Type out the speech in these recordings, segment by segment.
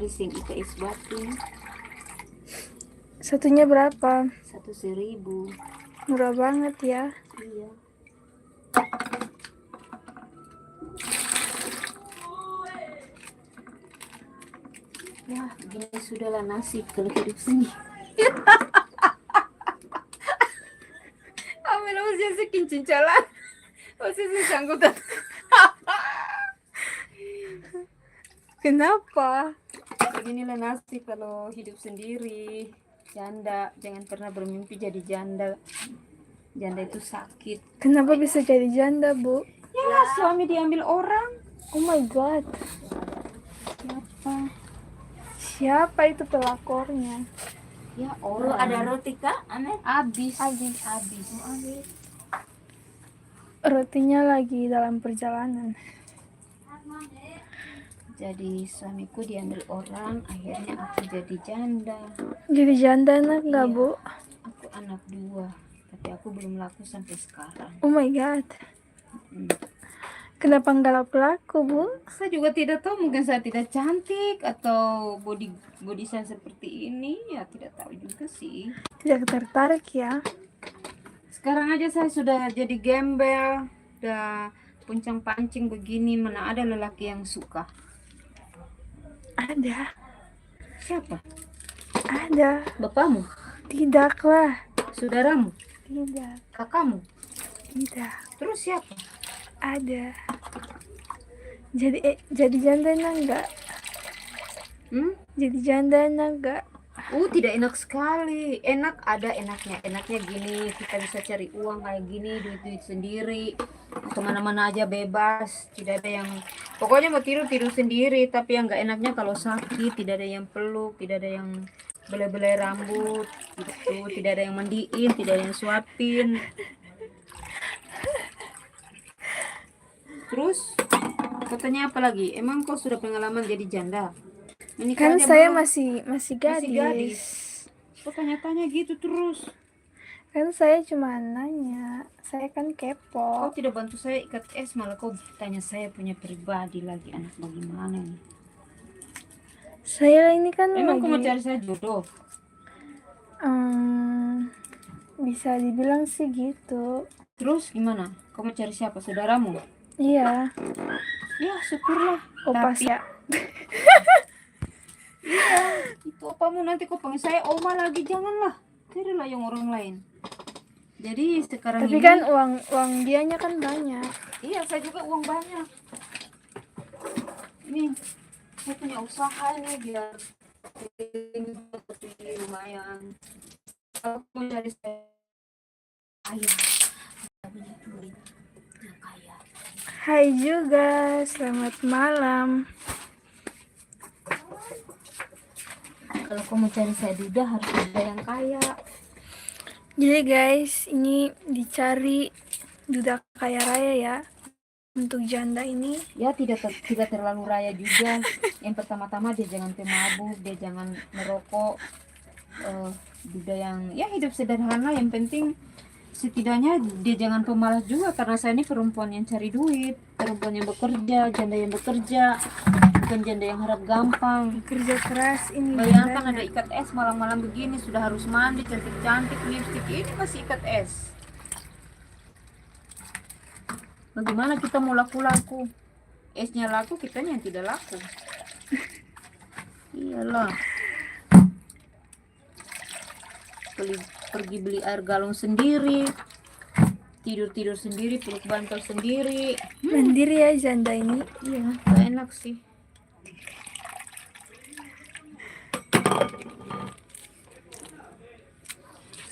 laris yang IKS Batu. Satunya berapa? 1.000. Murah banget ya. Iya. Ya, begini sudahlah nasib kalau hidup sini. Ambil usia sekincin jalan. Usia sanggup. Kenapa? Beginilah nasib kalau hidup sendiri. Janda, jangan pernah bermimpi jadi janda. Janda itu sakit. Kenapa bisa jadi janda, Bu? Ya, suami diambil orang. Oh my god. Siapa? Siapa itu pelakornya? Ya, orang. Ada roti kak? Aneh. Habis. Rotinya lagi dalam perjalanan. Jadi suamiku diambil orang, akhirnya aku jadi janda. Jadi janda enak nggak, Iya. Bu? Aku anak 2, tapi aku belum laku sampai sekarang. Oh my god. Kenapa nggak laku-laku, Bu? Saya juga tidak tahu, mungkin saya tidak cantik atau body saya seperti ini, ya tidak tahu juga sih. Tidak tertarik ya? Sekarang aja saya sudah jadi gembel, udah puncang pancing begini, mana ada lelaki yang suka. Ada. Siapa? Ada. Bapakmu? Tidak lah. Saudaramu? Tidak. Kakakmu? Tidak. Terus siapa? Ada. Jadi janda enak nggak? Jadi janda enak nggak? Tidak enak sekali. Enak, ada enaknya. Enaknya gini, kita bisa cari uang kayak gini, duit-duit sendiri. Kemana-mana aja bebas. Tidak ada yang, pokoknya mau tidur sendiri. Tapi yang nggak enaknya kalau sakit, tidak ada yang peluk, tidak ada yang belai-belai rambut, gitu. Tidak ada yang mandiin, tidak ada yang suapin. Terus, katanya apa lagi? Emang kau sudah pengalaman jadi janda? Menikah Kan aja saya belum? masih gadis. Kok tanya-tanya gitu terus? Kan saya cuma nanya. Saya kan kepo. Kau tidak bantu saya ikat es, malah kau tanya saya punya pribadi lagi, anak bagaimana nih? Saya ini kan Emang kau mau lagi cari saya jodoh? bisa dibilang sih gitu. Terus gimana? Kau mau cari siapa? Saudaramu? Iya. Ya syukurlah. Opa Tapi ya. itu opamu nanti kau panggil saya oma lagi, janganlah. Carilah yang orang lain. Jadi sekarang Tapi ini, kan uang dianya kan banyak. iya saya juga uang banyak. Ini saya punya usaha ini biar tapi lumayan. Kalau mau cari saya kaya, punya duit, ya kaya. Hai juga, selamat malam. Kalau kau mau cari saya duda harus ada yang kaya. Jadi guys, ini dicari duda kaya raya ya untuk janda ini. Ya tidak terlalu raya juga. Yang pertama-tama dia jangan pemabuk, dia jangan merokok. Duda yang ya hidup sederhana, yang penting setidaknya dia jangan pemalas juga, karena saya ini perempuan yang cari duit, perempuan yang bekerja, janda yang bekerja, bukan janda yang harap gampang. Kerja keras ini. Bayangkan jandanya. ada ikat es malam-malam begini, sudah harus mandi cantik-cantik, lipstik, ini masih ikat es. Bagaimana kita mau laku-laku? Esnya laku, kitanya yang tidak laku. Iyalah. Pergi beli air galon sendiri, tidur sendiri, peluk bantal sendiri. Mandiri ya janda ini. Iya, gak enak sih.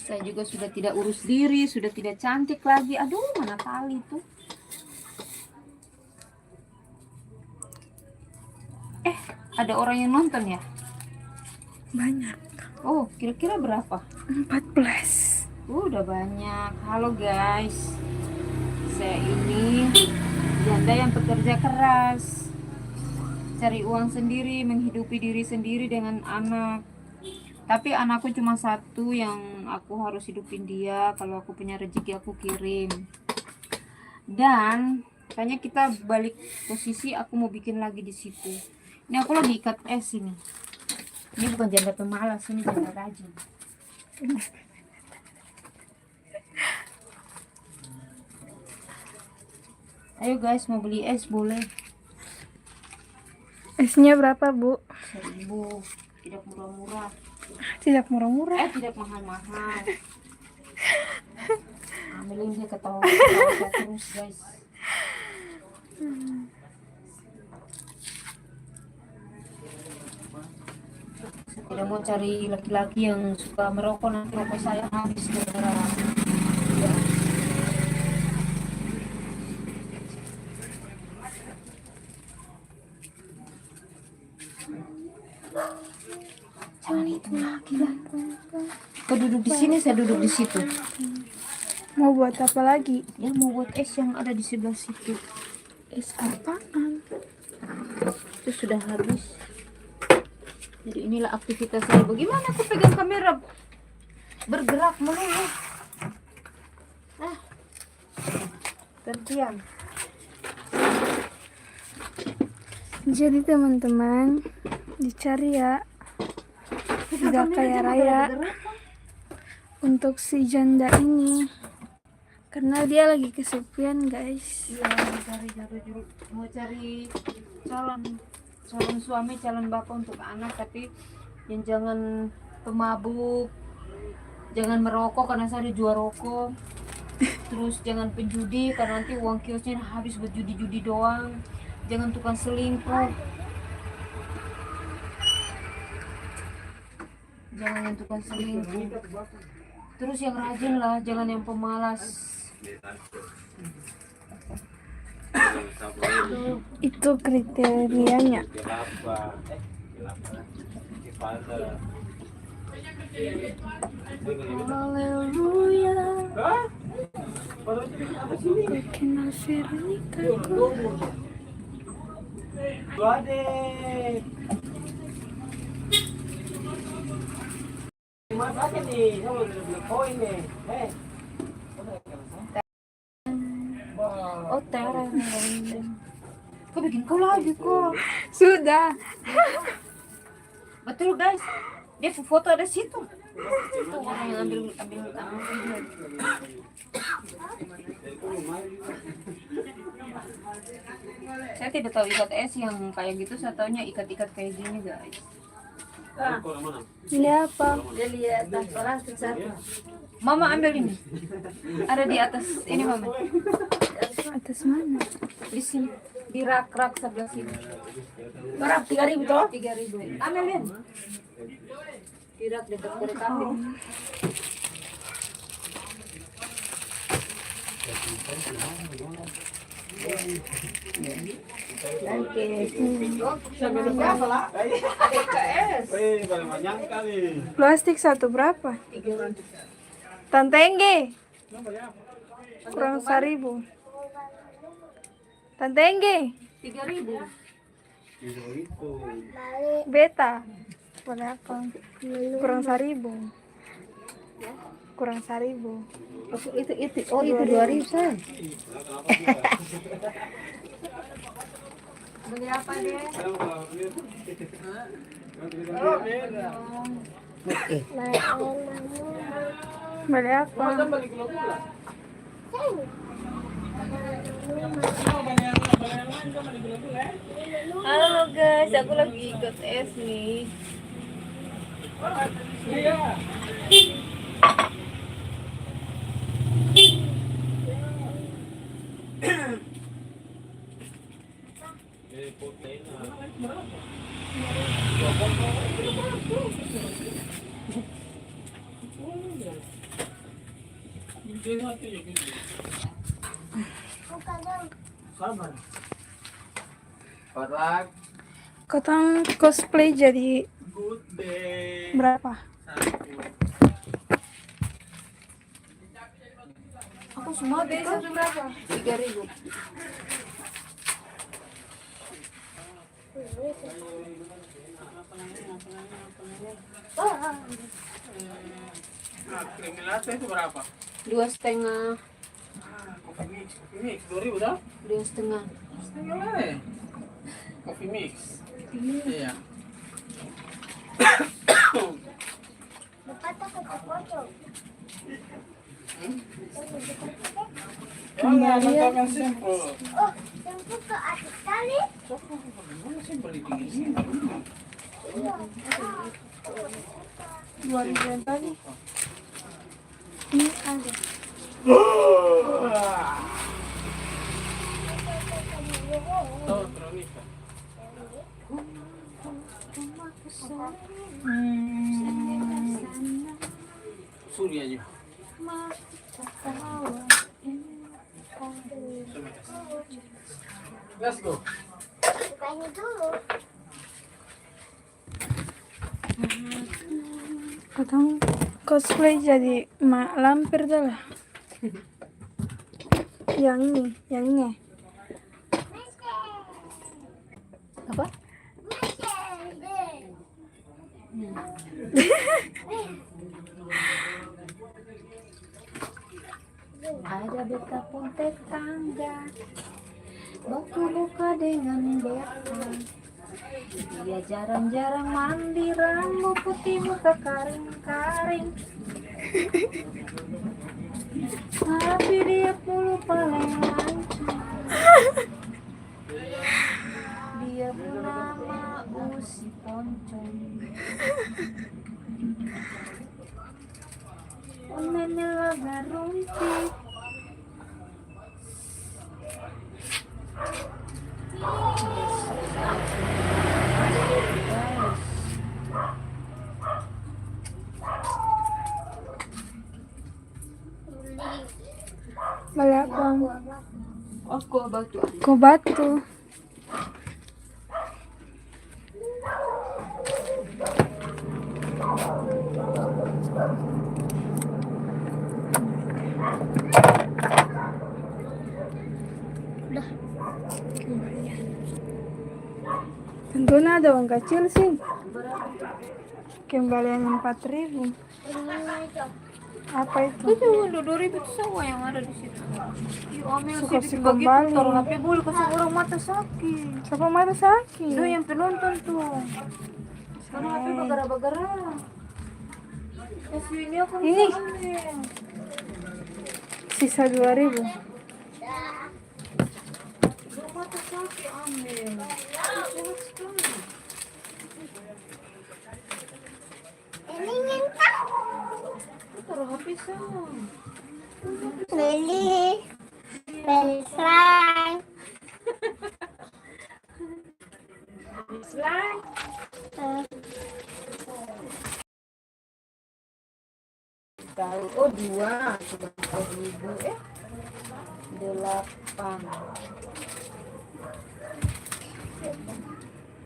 Saya juga sudah tidak urus diri, sudah tidak cantik lagi. Aduh, mana kali tuh. Ada orang yang nonton ya? Banyak. Oh, kira-kira berapa? 14. Udah banyak. Halo guys, saya ini janda yang bekerja keras, cari uang sendiri, menghidupi diri sendiri dengan anak. Tapi anakku cuma satu yang aku harus hidupin dia. Kalau aku punya rezeki aku kirim. Dan kayaknya kita balik posisi, aku mau bikin lagi di situ. Ini aku lagi ikat es ini. Ini bukan janda pemalas, ini janda rajin. Ayo guys, mau beli es boleh. Esnya berapa, Bu? 1.000, tidak murah-murah. Tidak murah-murah. Tidak mahal-mahal. Ambilin dia ketawa saya terus guys. Saya tidak mau cari laki-laki yang suka merokok, nanti rokok saya habis gara-gara. Jangan itu lagi lah. Kau duduk di sini, saya duduk di situ. Mau buat apa lagi? Ya mau buat es yang ada di sebelah situ. Es apaan? Itu sudah habis. Jadi inilah aktivitas saya. Bagaimana aku pegang kamera bergerak melulu? Terdiam. Jadi teman-teman, dicari ya. Tidak kaya raya untuk si janda ini. Karena dia lagi kesepian, guys. Iya, mau cari calon suami, calon bapak untuk anak, tapi yang jangan pemabuk, jangan merokok karena saya jual rokok. Terus jangan penjudi karena nanti uang kiosnya habis buat judi-judi doang. Jangan tukang selingkuh. Jangan yang tukang selingkuh. Terus yang rajin lah, jangan yang pemalas. Itu kriterianya. Haleluya. Kenal Veronica. Oh, tereng. Kau bikin kau lagi kok. Sudah. Betul guys. Dia foto ada situ. Itu orang yang ambil video. Saya tidak tahu ikat es yang kayak gitu, saya taunya ikat-ikat kayak gini guys. Ini apa? Dia lihat orang satu. Mama ambil ini. Ada di atas ini mama. Atas mana? Di sini. Di rak-rak sebelah sini. Berapa? 3.000 toh? 3.000. Ambil ya. Di rak dekat dari kambing. Plastik satu berapa? Tantengge. Kurang 1.000. Tantengge. 3.000. Beta. Boleh apa? Kurang 1.000. Kurang 1.000. Itu oh itu 2.000 saya. Beli apa dia? Boleh apa? Halo guys, aku lagi ikut es nih. Kotong cosplay jadi berapa? Aku semua beli satu berapa? 3.000. Krim latte itu berapa? 2,5. Coffee mix 2.000 dah? 2,5. Setengah lah. Coffee mix. tinggi. Iya. Kembali ya. Kan simpel. Oh, sempit ke atas kali. Mana simpel di tinggi sini? 2000 yang tadi. Ini ada. Tuh, Tronika. Surya aja. Let's go. Bukanya dulu. Katong cosplay jadi mak lampir dah lah. Yang ini. Apa? Ada beta pun tetangga, baku buka dengan beta. Dia jarang-jarang mandi, rambut putih muka karing-karing. Tapi dia pulu paling lancang. Dia bernama Usi Poncong. Menela garumpi. Balik apa? Aku batu. Ko batu. Tentunya ada uang kecil sih. Kembalian 4.000. Apa itu? Itu udah 2.000 itu semua yang ada di situ. Amel Suka sih si begitu kembali. taruh HP boleh kasih orang mata sakit. Siapa mata sakit? Itu yang penonton tuh. Sekarang HP bagara-bagara. Kasih ini aku Ini. bisa ambil. Sisa 2.000. Orang mata sakit ambil. Sehat sekali. Ini minta. Taruh HP sama. Beli. Beli slime. Slide. Tahu, oh 2 sudah 4.000 8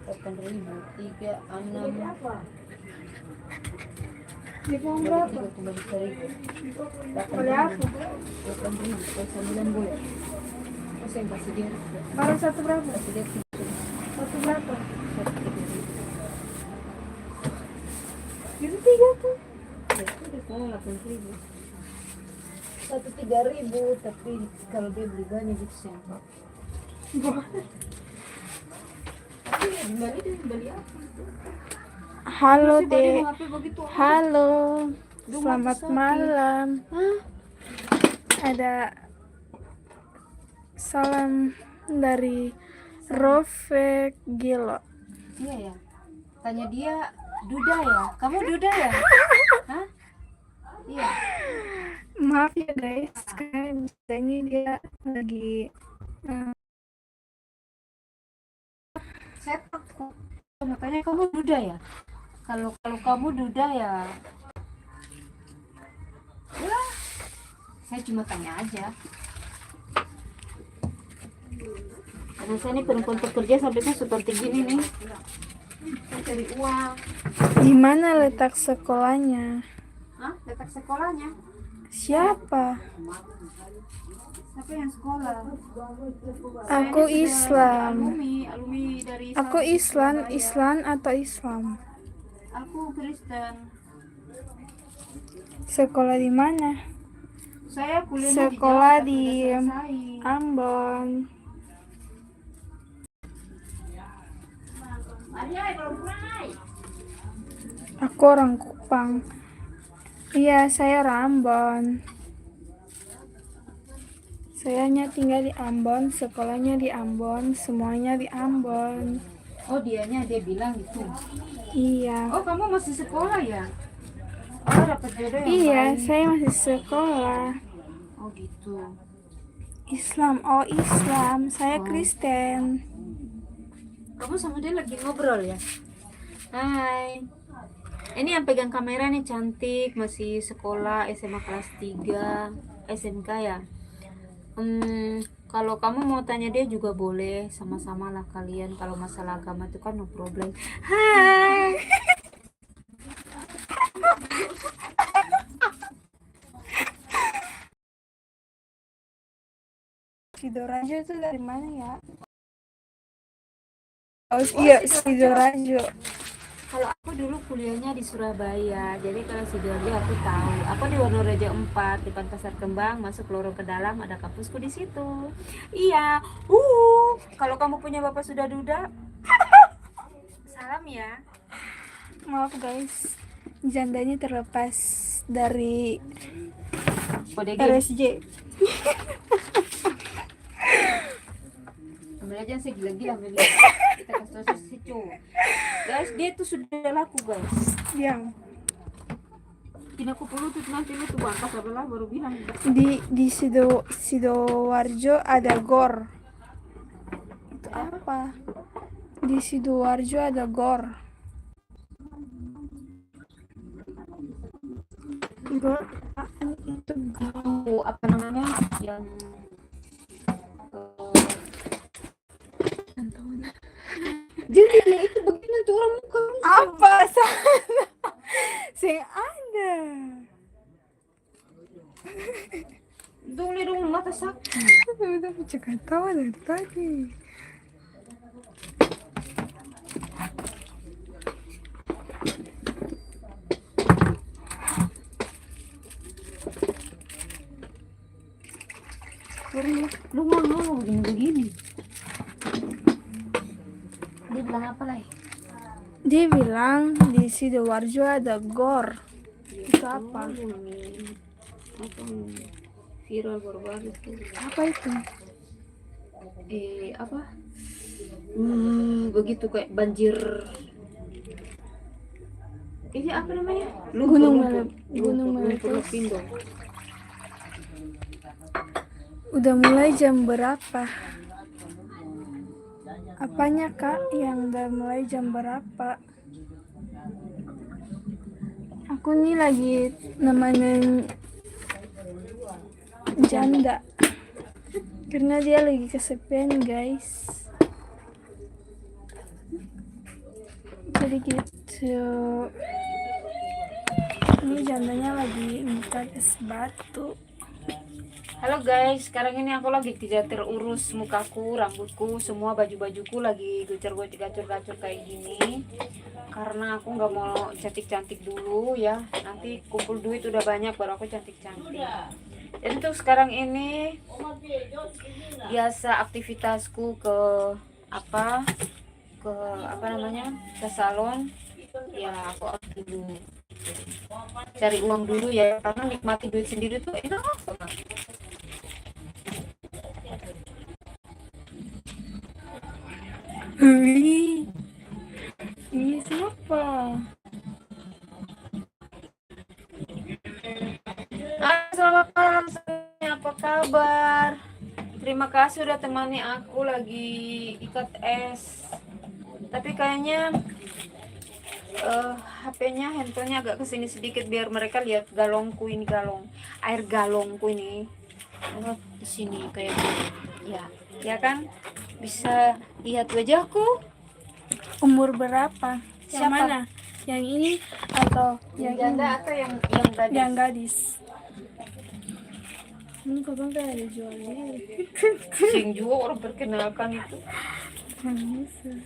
8.000 3 6 Di uang berapa? 3 Boleh apa? 8.000 9 bulan. Terus yang kasih dia Baru satu berapa? kasih dia Satu berapa? 1.000. Itu 3 tuh. Itu udah salah 8.000. 3.000 tapi kalau dia beli banyak gitu sampel. Tapi ya gimana dia beli apa? Halo Masih pada Dek. mau HP begitu. Halo. Lu Selamat mati sakit. malam. Hah? Ada salam dari Rofek Gilo. Iya ya. Tanya dia Duda ya. Kamu Duda ya? Hah? Iya. Maaf ya guys, kan biasanya dia lagi Saya takut. Makanya kamu Duda ya? Kalau kamu Duda ya. Ya. Saya cuma tanya aja. Karena saya ini perempuan pekerja sampai seperti gini nih. Saya cari uang. di mana letak sekolahnya? Hah? Letak sekolahnya? Siapa? Siapa yang sekolah? Aku Saya ini sudah Islam. alumni dari Aku Saudi Islam, Surabaya. Islam atau Islam? Aku Kristen. Sekolah di mana? Saya kuliah Sekolah di di Jakarta, sudah selesai. Ambon. Aku orang Kupang. Iya, saya Ambon. Sayanya tinggal di Ambon, sekolahnya di Ambon, semuanya di Ambon. Oh, dia bilang gitu. Iya. Oh, kamu masih sekolah ya? Oh, dapat jodoh yang Iya, baik. saya masih sekolah. Oh, gitu. Islam, oh Islam. Saya Oh. Kristen. Kamu sama dia lagi ngobrol ya? Hai. Ini yang pegang kamera nih cantik, masih sekolah SMA kelas 3, SMK ya. Kalau kamu mau tanya dia juga boleh, sama-sama lah kalian. Kalau masalah agama itu kan no problem. Hai. Sidoarjo itu dari mana ya? Oh iya, Sidoarjo. Kalau aku dulu kuliahnya di Surabaya, jadi kalau Sidoarjo aku tahu. Aku di Wonorejo 4, depan Pasar Kembang, masuk lorong ke dalam ada kampusku di situ. Iya. Kalau kamu punya bapak sudah duda, salam ya. Maaf guys, jandanya terlepas dari ODG. RSJ. Ambil aja sih gila-gila ambil. Kita kasih tahu si cowok. Guys, dia tuh sudah laku guys. Diam. Tidak aku perlu tuh nanti lu tuh bangka sebelah baru bilang. Di Sidoarjo ada gor. Itu apa? Di Sidoarjo ada gor. Gor itu gor. Oh, apa namanya? Yang jadi itu begini tuh orang muka. Apa salah? Sing ada. Dong lihat dong mata sakit. Udah cakap tawa dari tadi. Lu ngomong begini. Dia bilang apa lagi? Dia bilang di Sidoarjo ada gor. Itu apa? Apa viral baru-baru tuh? Apa itu? Apa? Begitu kayak banjir. Ini apa namanya? Gunung meletus. Lupindo. Udah mulai jam berapa? Apanya kak yang udah mulai jam berapa? Aku nih lagi nemenin janda karena dia lagi kesepian guys. Jadi gitu. Ini jandanya lagi minta es batu. Halo guys, sekarang ini aku lagi tidak terurus mukaku, rambutku, semua baju-bajuku lagi gacor-gacor kayak gini. Karena aku nggak mau cantik-cantik dulu ya. Nanti kumpul duit udah banyak baru aku cantik-cantik. Dan untuk sekarang ini biasa aktivitasku ke apa namanya ke salon. Ya aku dulu cari uang dulu ya, karena nikmati duit sendiri tuh enak banget. Ini siapa? Selamat malam semuanya, apa kabar? Terima kasih udah temani aku lagi ikat es. Tapi kayaknya HP-nya, handphonenya agak kesini sedikit biar mereka lihat galongku ini, air galongku ini. Di sini kayak gini. Ya kan? Bisa lihat wajahku. Umur berapa? Yang Siapa? mana? Yang ini atau yang janda ini? atau yang gadis? Yang gadis. Ini kapan kayak ada jualnya? Sing juga orang perkenalkan itu. Yesus.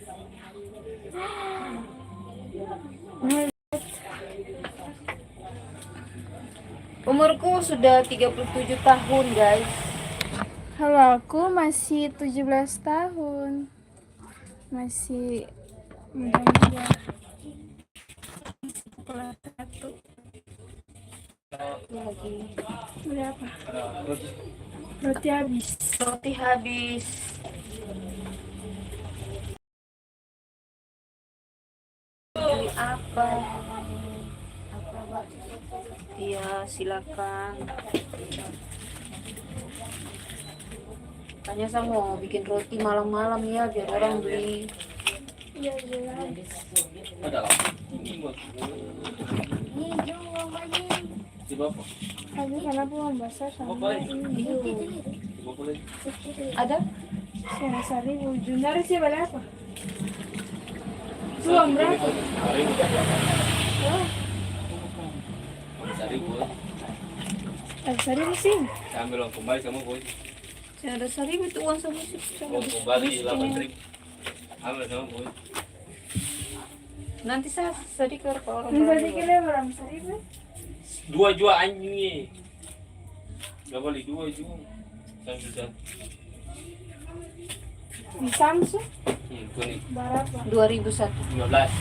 Umurku sudah 37 tahun, guys. Kalau aku masih 17 tahun. Masih Mudah-mudahan. Sekolah 1. Lagi Berapa? Roti. Roti habis. roti habis. Beli apa? Iya, silakan. Tanya saya mau bikin roti malam-malam ya biar orang beli. Iya, jelas. Ada lah. Ini buat Ini juga lagi. si bapak. Tapi kenapa membasah sama Bapak. ini? Bapak lagi. Ada? Saya sari Junari sih balik apa? Suam berapa? Oh, Sari boy. sari mesin. Saya ambil uang kembali sama boy. Saya ada 1.000 itu uang sama sih. Uang kembali 8.000. Ambil sama boy. Nanti saya sedikit kalau orang Ini tadi beli. kira berapa sari be? 2 jual anjing ni. Gak boleh 2 jual. Saya sudah. Di Samsung Kuning. berapa? 2.001. 15.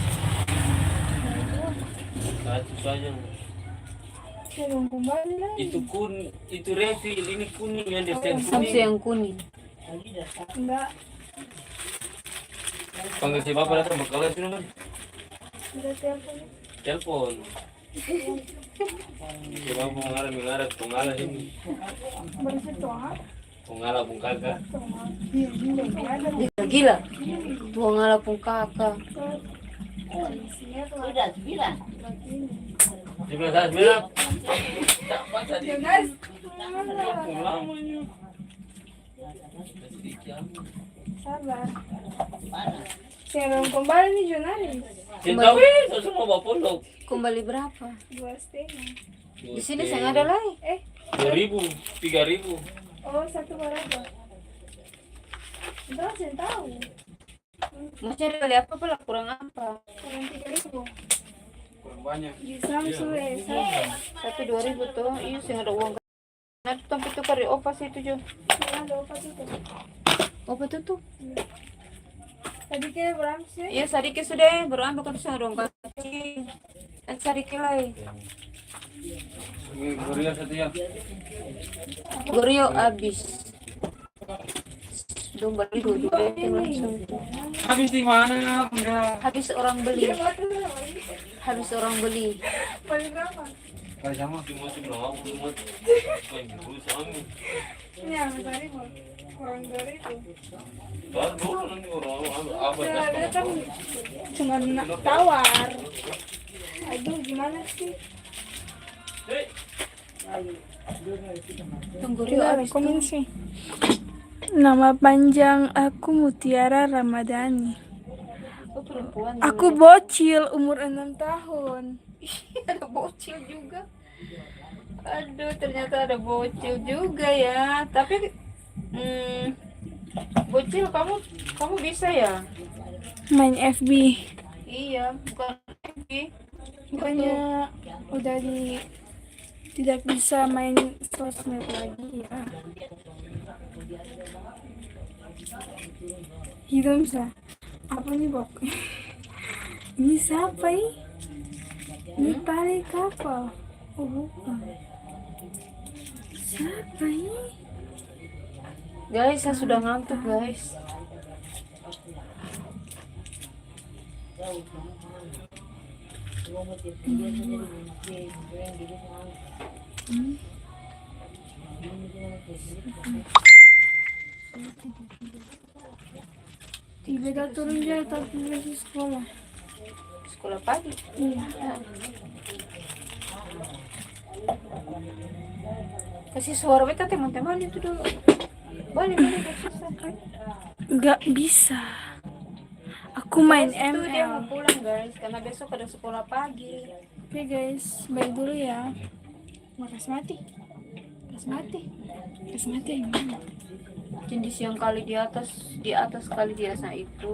Satu saja. Saya belum kembali lagi. Itu itu refill, ini kuning yang desain Samsung kuning. yang kuning. Enggak, Panggil si bapak datang bakalan sini mas. udah telepon. Telepon. Si bapak mengarah ini. Bersitu ah. Pengalah bung kakak. Iya, juga ada. Gila. Buang ala pun kakak. Sudah 9. 11 tak baca di Guys, lamanya. sabar. Saya belum kembali nih Junari. Cinta weh, semua bapak pondok. Kembali berapa? 2,5. Di sini saya ada lagi. 2.000, 3.000. Oh, satu berapa? Enggak, saya tahu. Mau cari beli apa pula kurang apa? Kurang 3.000. Kurang banyak. Di Samsung sama. Tapi 2.000 tuh. Iya saya ada uang. Nanti tempat tukar di opas itu jo. Ada opat itu. Opas itu tuh. Tadi kira berapa sih? Iya sedikit sudah berambil kan saya ada uang kacing. Dan sedikit lagi. Ini Korea satu ya. Gorio habis. Domba itu langsung. Habis di mana? Enggak. Habis orang beli. Habis orang beli. Paling berapa? Kayak sama cuma belum cuma. Kayak sama. Ini yang tadi mau kurang 2.000. Baru nanti orang apa Dia kan cuma tawar. Aduh, gimana sih? Tunggu Rio habis tuh. sih. Nama panjang aku Mutiara Ramadhani. Oh, perempuan. Aku bocil umur 6 tahun. Ada bocil juga. Aduh, ternyata ada bocil juga ya. Tapi bocil kamu bisa ya? Main FB. Iya, bukan FB. Bukannya udah tidak bisa main sosmed lagi ya. Gitu bisa. Apa nih Bok? Ini siapa ini? Ini tarik kapal. Oh bukan. Siapa ini? Guys, saya sudah ngantuk guys. Tiba turun dia tapi masih sekolah. Sekolah pagi. Iya. Kasih suara beta teman-teman itu dulu. Boleh, susah. Nggak bisa. Aku main Itu dia mau ML. pulang guys, karena besok ada sekolah pagi. Oke guys, bye dulu ya. Makasih mati. Kasih mati. Kasih mati yang mana? Jenis yang kali di atas kali di atas itu.